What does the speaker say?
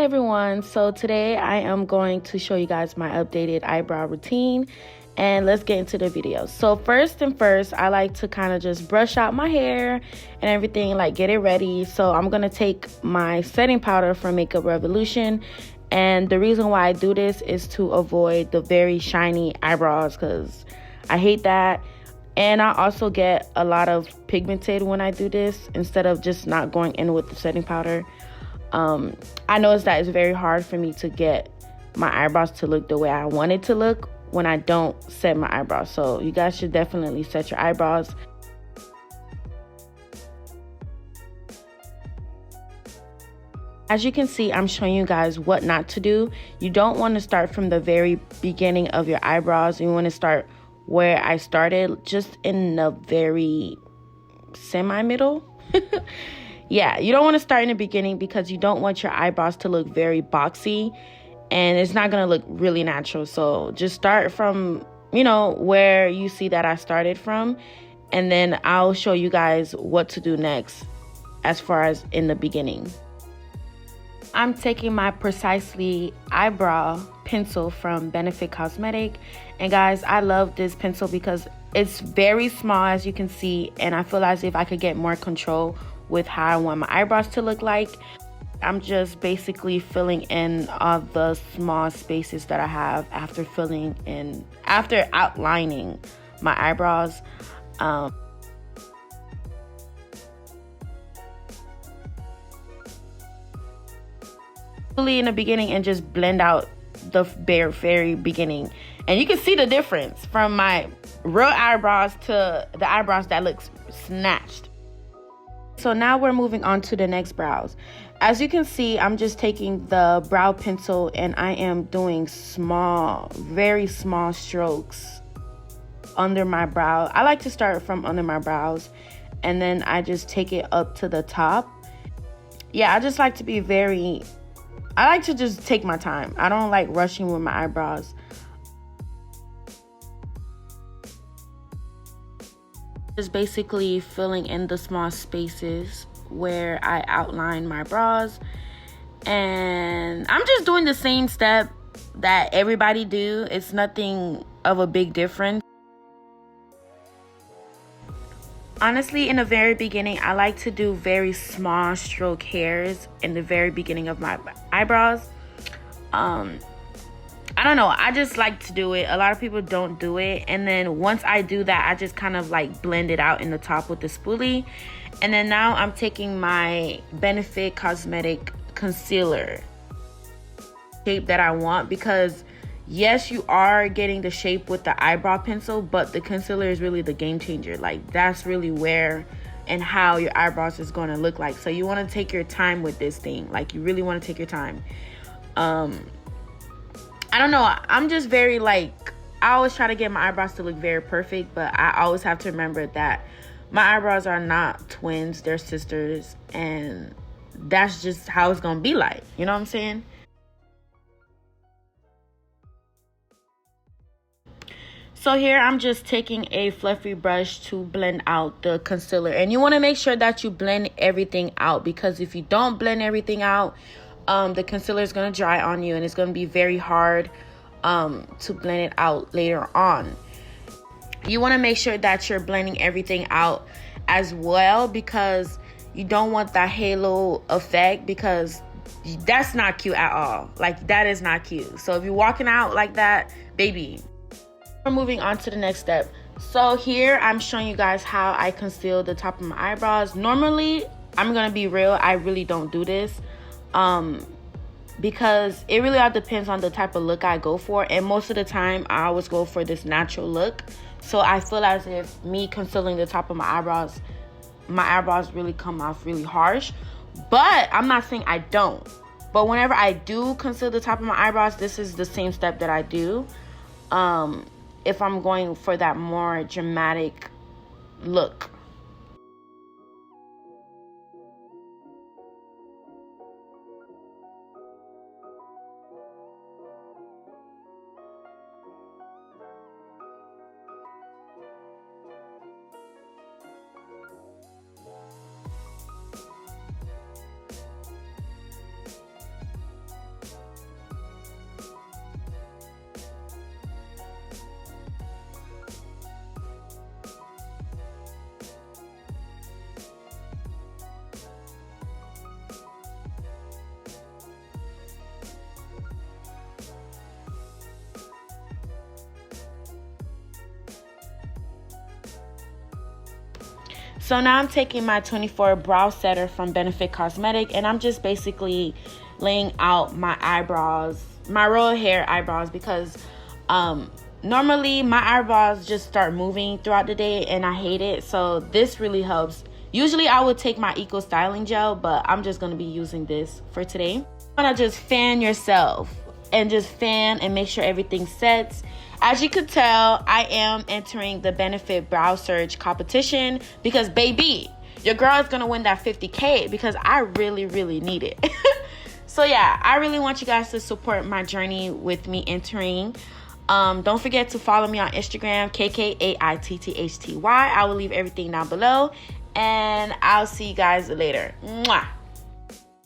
everyone, so today I am going to show you guys my updated eyebrow routine, and let's get into the video. So first, I like to kind of just brush out my hair and everything, like get it ready. So I'm gonna take my setting powder from Makeup Revolution, and the reason why I do this is to avoid the very shiny eyebrows because I hate that. And I also get a lot of pigmented when I do this instead of just not going in with the setting powder. I noticed that it's very hard for me to get my eyebrows to look the way I want it to look when I don't set my eyebrows. So you guys should definitely set your eyebrows. As you can see, I'm showing you guys what not to do. You don't want to start from the very beginning of your eyebrows. You want to start where I started, just in the very semi-middle. Yeah, you don't want to start in the beginning because you don't want your eyebrows to look very boxy and it's not going to look really natural. So just start from, where you see that I started from, and then I'll show you guys what to do next as far as in the beginning. I'm taking my Precisely eyebrow pencil from Benefit Cosmetic, and guys, I love this pencil because it's very small, as you can see, and I feel as if I could get more control with how I want my eyebrows to look like. I'm just basically filling in all the small spaces that I have after outlining my eyebrows. Really in the beginning and just blend out the very beginning, and you can see the difference from my real eyebrows to the eyebrows that looks snatched. So now we're moving on to the next brows. As you can see, I'm just taking the brow pencil and I am doing small, very small strokes under my brow. I like to start from under my brows and then I just take it up to the top. Yeah, I just like to I like to just take my time. I don't like rushing with my eyebrows. Just basically filling in the small spaces where I outline my brows, and I'm just doing the same step that everybody do. It's nothing of a big difference. Honestly, in the very beginning, I like to do very small stroke hairs in the very beginning of my eyebrows. I don't know, I just like to do it. A lot of people don't do it, and then once I do that, I just kind of like blend it out in the top with the spoolie. And then now I'm taking my Benefit Cosmetic concealer shape that I want, because yes, you are getting the shape with the eyebrow pencil, but the concealer is really the game changer. Like, that's really where and how your eyebrows is going to look like. So you want to take your time with this thing. Like, you really want to take your time. I don't know, I'm just very I always try to get my eyebrows to look very perfect, but I always have to remember that my eyebrows are not twins, they're sisters, and that's just how it's gonna be like, you know what I'm saying? So here I'm just taking a fluffy brush to blend out the concealer, and you want to make sure that you blend everything out, because if you don't blend everything out, the concealer is going to dry on you and it's going to be very hard to blend it out later on. You want to make sure that you're blending everything out as well, because you don't want that halo effect, because that's not cute at all. Like, that is not cute. So if you're walking out like that, baby. We're moving on to the next step. So here I'm showing you guys how I conceal the top of my eyebrows. Normally, I'm going to be real, I really don't do this. Because it really all depends on the type of look I go for, and most of the time I always go for this natural look. So I feel as if me concealing the top of my eyebrows really come off really harsh. But I'm not saying I don't, but whenever I do conceal the top of my eyebrows, this is the same step that I do if I'm going for that more dramatic look. So now I'm taking my 24 brow setter from Benefit Cosmetic, and I'm just basically laying out my eyebrows, my royal hair eyebrows, because normally my eyebrows just start moving throughout the day and I hate it. So this really helps. Usually I would take my Eco Styling Gel, but I'm just going to be using this for today. You want to just fan yourself and just fan and make sure everything sets. As you could tell, I am entering the Benefit Brow Surge competition because, baby, your girl is going to win that 50K because I really, really need it. So, yeah, I really want you guys to support my journey with me entering. Don't forget to follow me on Instagram, KKAITTHTY. I will leave everything down below, and I'll see you guys later. Mwah.